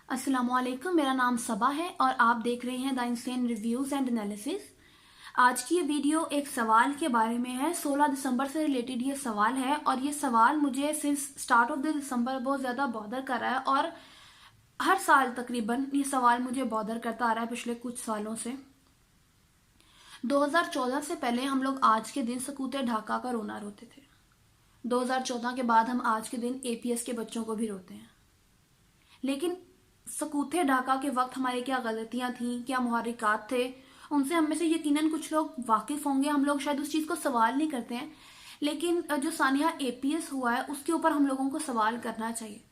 अस्सलामुअलैकुम, मेरा नाम सबा है और आप देख रहे हैं the insane reviews and analysis. आज की ये वीडियो एक सवाल के बारे में है। 16 दिसंबर से रिलेटेड ये सवाल है और ये सवाल मुझे सिंस स्टार्ट ऑफ द दिसंबर बहुत ज़्यादा बॉदर कर रहा है और हर साल तकरीबन ये सवाल मुझे बॉदर करता आ रहा है पिछले कुछ सालों से। 2014 से पहले हम लोग आज के दिन सकूते ढाका का रोना रोते थे। 2014 के बाद हम आज के दिन एपीएस के बच्चों को भी रोते हैं। लेकिन सकूते ढाका के वक्त हमारी क्या गलतियां थी, क्या मुहर्रिकात थे, उनसे हम में से यकीनन कुछ लोग वाकिफ होंगे। हम लोग शायद उस चीज़ को सवाल नहीं करते हैं, लेकिन जो सानिया एपीएस हुआ है उसके ऊपर हम लोगों को सवाल करना चाहिए।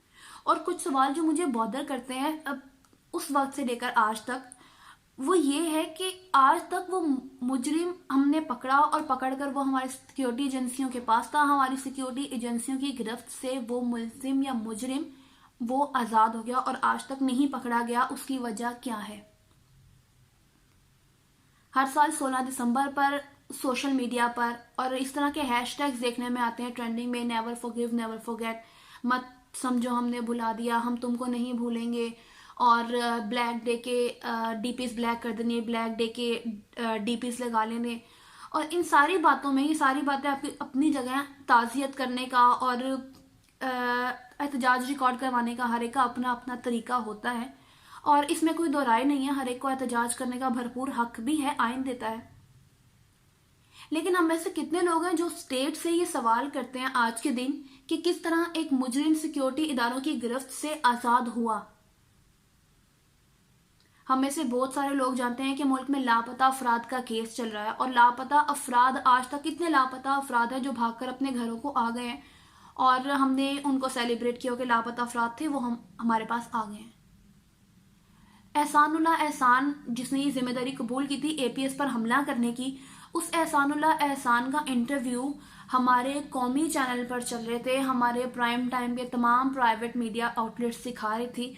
और कुछ सवाल जो मुझे बॉदर करते हैं अब उस वक्त से लेकर आज तक, वो ये है कि आज तक वो मुजरिम हमने पकड़ा और पकड़कर वो हमारी सिक्योरिटी एजेंसियों के पास था। हमारी सिक्योरिटी एजेंसियों की गिरफ्त से वो मुलजिम या मुजरिम वो आज़ाद हो गया और आज तक नहीं पकड़ा गया। उसकी वजह क्या है? हर साल 16 दिसंबर पर सोशल मीडिया पर और इस तरह के हैशटैग्स देखने में आते हैं ट्रेंडिंग में, नेवर फॉरगिव, नेवर फॉरगेट, मत समझो हमने भुला दिया, हम तुमको नहीं भूलेंगे, और ब्लैक डे के डीपीज ब्लैक कर देने, ब्लैक डे के डीपीज लगा लेने। और इन सारी बातों में, ये सारी बातें आपकी अपनी जगह ताज़ियत करने का और एहतजाज रिकॉर्ड करवाने का हर एक का अपना अपना तरीका होता है और इसमें कोई दो राय नहीं है। हर एक को एहतजाज करने का भरपूर हक भी है, आइन देता है। लेकिन हम में से कितने लोग हैं जो स्टेट से ये सवाल करते हैं आज के दिन कि किस तरह एक मुजरिम सिक्योरिटी इदारों की गिरफ्त से आज़ाद हुआ? हम में से बहुत सारे लोग जानते हैं कि मुल्क में लापता अफराद का केस चल रहा है और लापता अफराद, आज तक कितने लापता अफराद हैं जो भागकर अपने घरों को आ गए हैं और हमने उनको सेलिब्रेट किया कि लापता अफराद थे, वो हमारे पास आ गए हैं। एहसानुल्लाह एहसान जिसने ये जिम्मेदारी कबूल की थी एपीएस पर हमला करने की, उस एहसानुल्लाह एहसान का इंटरव्यू हमारे कौमी चैनल पर चल रहे थे। हमारे प्राइम टाइम के तमाम प्राइवेट मीडिया आउटलेट्स दिखा रही थी।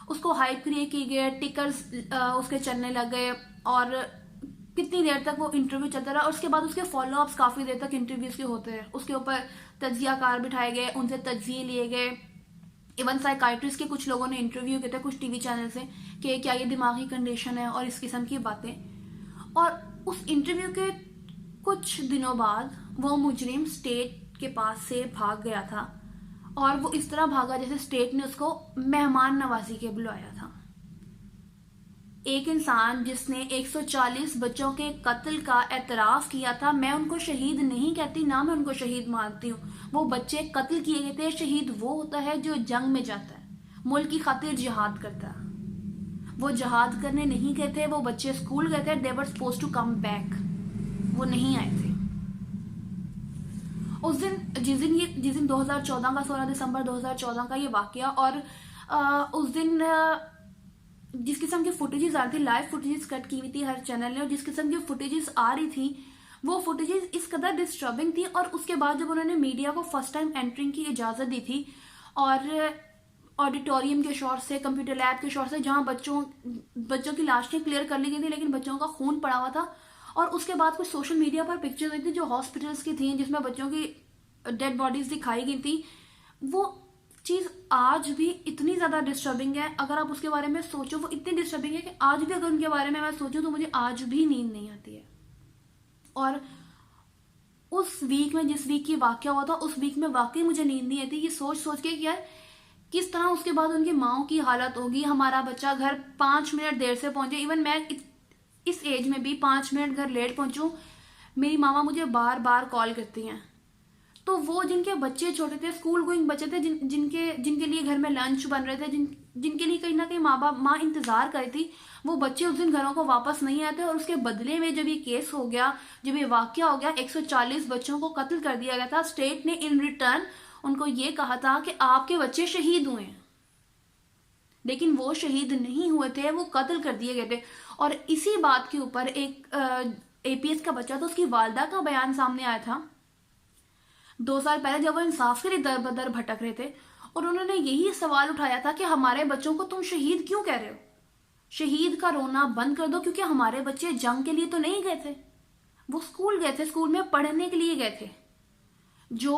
उसको हाइप क्रिएट की गई, टिकर्स उसके चलने लग गए और कितनी देर तक वो इंटरव्यू चलता रहा और उसके बाद उसके फॉलोअप्स काफ़ी देर तक इंटरव्यूज के होते हैं। उसके ऊपर तज्जियाकार बिठाए गए, उनसे तज्जिए लिए गए। इवन साइकाइट्रिस्ट के कुछ लोगों ने इंटरव्यू किए थे कुछ टीवी चैनल से कि क्या ये दिमागी कंडीशन है और इस किस्म की बातें। और उस इंटरव्यू के कुछ दिनों बाद वो मुजरिम स्टेट के पास से भाग गया था और वो इस तरह भागा जैसे स्टेट ने उसको मेहमान नवाजी के बुलाया था। एक इंसान जिसने 140 बच्चों के कत्ल का एतराफ़ किया था, मैं उनको शहीद नहीं कहती, ना मैं उनको शहीद मानती हूँ। वो बच्चे कत्ल किए गए थे। शहीद वो होता है जो जंग में जाता है, मुल्क की खातिर जिहाद करता है। वो जिहाद करने नहीं गए थे, वो बच्चे स्कूल गए थे, they were supposed to come back, वो नहीं आए थे। उस दिन जिस दिन 2014 का 16 दिसंबर 2014 का ये वाकया और उस दिन जिस किस्म की फुटेजेस आ रही थी, लाइव फुटेजेस कट की हुई थी हर चैनल ने, और जिस किस्म की फुटेजेस आ रही थी वो फुटेजेस इस कदर डिस्टर्बिंग थी। और उसके बाद जब उन्होंने मीडिया को फर्स्ट टाइम एंट्रिंग की इजाज़त दी थी और ऑडिटोरियम के शॉट से, कंप्यूटर लैब के शॉट से, जहाँ बच्चों की लाशें क्लियर कर ली गई थी लेकिन बच्चों का खून पड़ा हुआ था, और उसके बाद कुछ सोशल मीडिया पर पिक्चर्स आई थी जो हॉस्पिटल्स की थी जिसमें बच्चों की डेड बॉडीज दिखाई गई थी, वो चीज़ आज भी इतनी ज़्यादा डिस्टर्बिंग है। अगर आप उसके बारे में सोचो, वो इतनी डिस्टर्बिंग है कि आज भी अगर उनके बारे में मैं सोचूं तो मुझे आज भी नींद नहीं आती है। और उस वीक में, जिस वीक की वाकया हुआ था, उस वीक में वाकई मुझे नींद नहीं आती ये सोच सोच के कि यार किस तरह उसके बाद उनकी माओ की हालत होगी। हमारा बच्चा घर 5 मिनट देर से पहुंचे, इवन मैं इस एज में भी 5 मिनट घर लेट पहुंचूं, मेरी मामा मुझे बार बार कॉल करती हैं। तो वो जिनके बच्चे छोटे थे, स्कूल गोइंग बच्चे थे, जिनके लिए घर में लंच बन रहे थे, जिनके लिए कहीं ना कहीं माँ इंतजार कर रही थी, वो बच्चे उस दिन घरों को वापस नहीं आते। और उसके बदले में जब ये केस हो गया, जब ये वाकया हो गया, 140 बच्चों को कत्ल कर दिया गया था, स्टेट ने इन रिटर्न उनको ये कहा था कि आपके बच्चे शहीद हुए हैं, लेकिन वो शहीद नहीं हुए थे, वो कत्ल कर दिए गए थे। और इसी बात के ऊपर एक एपीएस का बच्चा था, उसकी वालदा का बयान सामने आया था 2 साल पहले जब वो इंसाफ के लिए दर बदर भटक रहे थे, और उन्होंने यही सवाल उठाया था कि हमारे बच्चों को तुम शहीद क्यों कह रहे हो? शहीद का रोना बंद कर दो, क्योंकि हमारे बच्चे जंग के लिए तो नहीं गए थे, वो स्कूल गए थे, स्कूल में पढ़ने के लिए गए थे। जो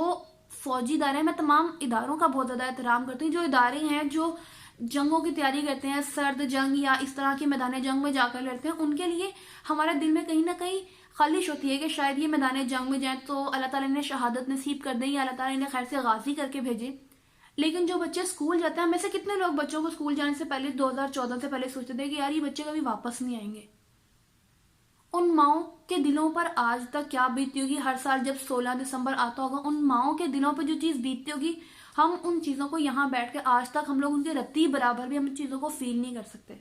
फौजी इदारे हैं, मैं तमाम इदारों का बहुत ज़्यादा एहतराम करती हूँ, जो इदारे हैं जो जंगों की तैयारी करते हैं, सर्द जंग या इस तरह के मैदान जंग में जाकर लड़ते हैं, उनके लिए हमारे दिल में कहीं ना कहीं ख्वाहिश होती है कि शायद ये मैदान जंग में जाए तो अल्लाह ताला ने शहादत नसीब कर दें या अल्लाह ताला इन्हें खैर से गाजी करके भेजे। लेकिन जो बच्चे स्कूल जाते हैं, हमें से कितने लोग बच्चों को स्कूल जाने से पहले 2014 से पहले सोचते थे कि यार ये बच्चे कभी वापस नहीं आएंगे। उन माओ के दिलों पर आज तक क्या बीतती होगी, हर साल जब 16 दिसंबर आता होगा उन माओ के दिलों पर जो चीज बीतती होगी, हम उन चीजों को यहाँ बैठ के आज तक हम लोग उनके रत्ती बराबर भी हम उन चीजों को फील नहीं कर सकते।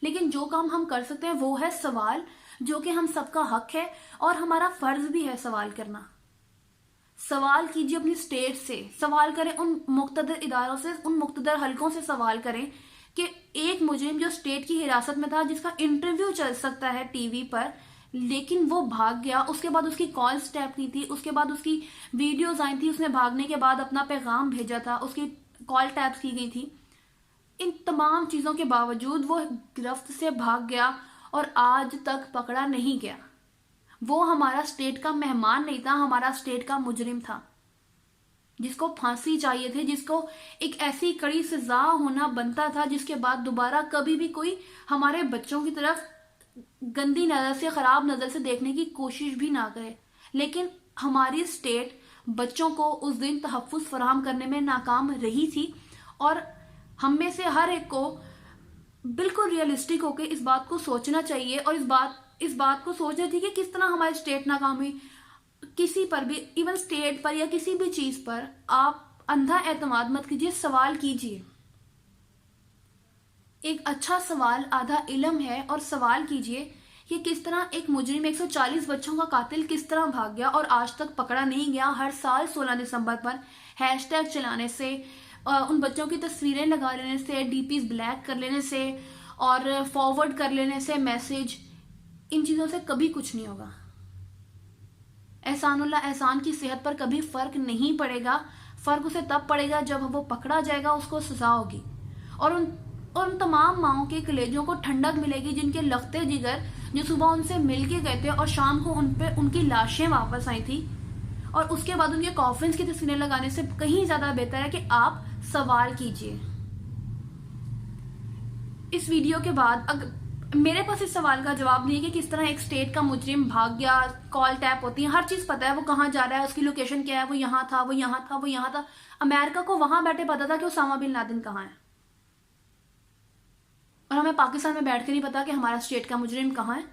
लेकिन जो काम हम कर सकते हैं वो है सवाल, जो कि हम सबका हक है और हमारा फर्ज भी है सवाल करना। सवाल कीजिए अपनी स्टेट से, सवाल करें उन मुख्तदर इदारों से, उन मुख्तदर हलकों से सवाल करें कि एक मुजरिम जो स्टेट की हिरासत में था, जिसका इंटरव्यू चल सकता है टीवी पर, लेकिन वो भाग गया, उसके बाद उसकी कॉल स्टैप नहीं थी, उसके बाद उसकी वीडियोज आई थी, उसने भागने के बाद अपना पैगाम भेजा था, उसकी कॉल टैप की गई थी, इन तमाम चीजों के बावजूद वो गिरफ्त से भाग गया और आज तक पकड़ा नहीं गया। वो हमारा स्टेट का मेहमान नहीं था, हमारा स्टेट का मुजरिम था, जिसको फांसी चाहिए थी, जिसको एक ऐसी कड़ी सजा होना बनता था जिसके बाद दोबारा कभी भी कोई हमारे बच्चों की तरफ गंदी नजर से, खराब नजर से देखने की कोशिश भी ना करे। लेकिन हमारी स्टेट बच्चों को उस दिन तहफ्फुज फराहम करने में नाकाम रही थी और हम में से हर एक को बिल्कुल रियलिस्टिक होकर इस बात को सोचना चाहिए और इस बात को सोचना चाहिए कि किस तरह हमारी स्टेट नाकाम हुई। किसी पर भी, इवन स्टेट पर या किसी भी चीज पर आप अंधा एतमाद मत कीजिए, सवाल कीजिए। एक अच्छा सवाल आधा इल्म है और सवाल कीजिए कि किस तरह एक मुजरिम 140 बच्चों का कातिल किस तरह भाग गया और आज तक पकड़ा नहीं गया। हर साल 16 दिसंबर पर हैशटैग चलाने से, उन बच्चों की तस्वीरें लगा लेने से, डीपीज ब्लैक कर लेने से और फॉरवर्ड कर लेने से मैसेज, इन चीजों से कभी कुछ नहीं होगा। एहसानुल्लाह एहसान की सेहत पर कभी फर्क नहीं पड़ेगा। फर्क उसे तब पड़ेगा जब वो पकड़ा जाएगा, उसको सजा होगी और उन तमाम माओं के कलेजों को ठंडक मिलेगी जिनके लखते जिगर जो सुबह उनसे मिल के गए थे और शाम को उन पे उनकी लाशें वापस आई थी और उसके बाद उनके कॉफिन्स की तस्वीरें लगाने से कहीं ज्यादा बेहतर है कि आप सवाल कीजिए। इस वीडियो के बाद मेरे पास इस सवाल का जवाब नहीं है कि किस तरह एक स्टेट का मुजरिम भाग गया, कॉल टैप होती है, हर चीज पता है, वो कहाँ जा रहा है, उसकी लोकेशन क्या है, वो यहाँ था, वो यहाँ था, वो यहाँ था। अमेरिका को वहां बैठे पता था कि उसामा बिन लादेन कहाँ है और हमें पाकिस्तान में बैठ के नहीं पता कि हमारा स्टेट का मुजरिम कहाँ है।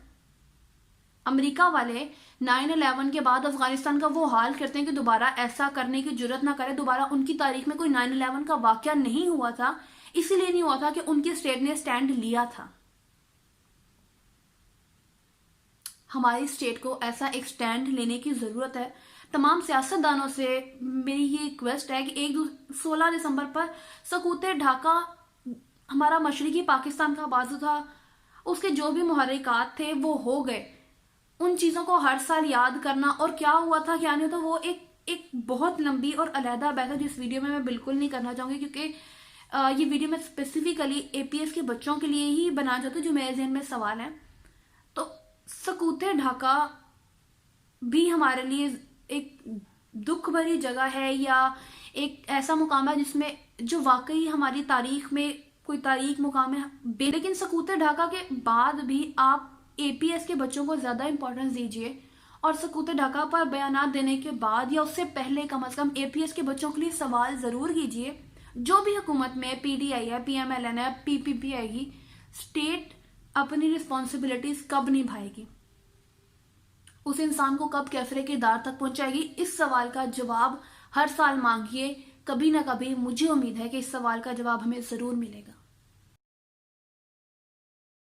अमेरिका वाले 9/11 के बाद अफगानिस्तान का वो हाल करते हैं कि दोबारा ऐसा करने की जुर्रत ना करे। दोबारा उनकी तारीख में कोई 9/11 का वाकया नहीं हुआ था, इसीलिए नहीं हुआ था कि उनकी स्टेट ने स्टैंड लिया था। हमारी स्टेट को ऐसा एक स्टैंड लेने की जरूरत है। तमाम सियासतदानों से मेरी ये रिक्वेस्ट है कि 16 दिसंबर पर सकूते ढाका, हमारा मशरकी पाकिस्तान का बाजू था, उसके जो भी मुहर्रिकात थे वो हो गए। उन चीजों को हर साल याद करना और क्या हुआ था क्या नहीं था, वो एक बहुत लंबी और अलहदा बहस है जिस वीडियो में मैं बिल्कुल नहीं करना चाहूंगी, क्योंकि ये वीडियो मैं स्पेसिफिकली एपीएस के बच्चों के लिए ही बना चाहती हूँ जो मेरे जहन में सवाल है। तो सकूते ढाका भी हमारे लिए एक दुख भरी जगह है या एक ऐसा मुकाम है जिसमें जो वाकई हमारी तारीख में कोई तारीख मुकाम है। लेकिन सकूते ढाका के बाद भी आप एपीएस के बच्चों को ज्यादा इंपॉर्टेंस दीजिए और सकूते ढाका पर बयानात देने के बाद या उससे पहले कम से कम एपीएस के बच्चों के लिए सवाल जरूर कीजिए। जो भी हुकूमत में पीडीआई है, पीएमएलएन है, पीपीपी आएगी, स्टेट अपनी रिस्पॉन्सिबिलिटीज कब निभाएगी, उस इंसान को कब कैफरे के दार तक पहुंचाएगी, इस सवाल का जवाब हर साल मांगिए। कभी ना कभी मुझे उम्मीद है कि इस सवाल का जवाब हमें जरूर मिलेगा।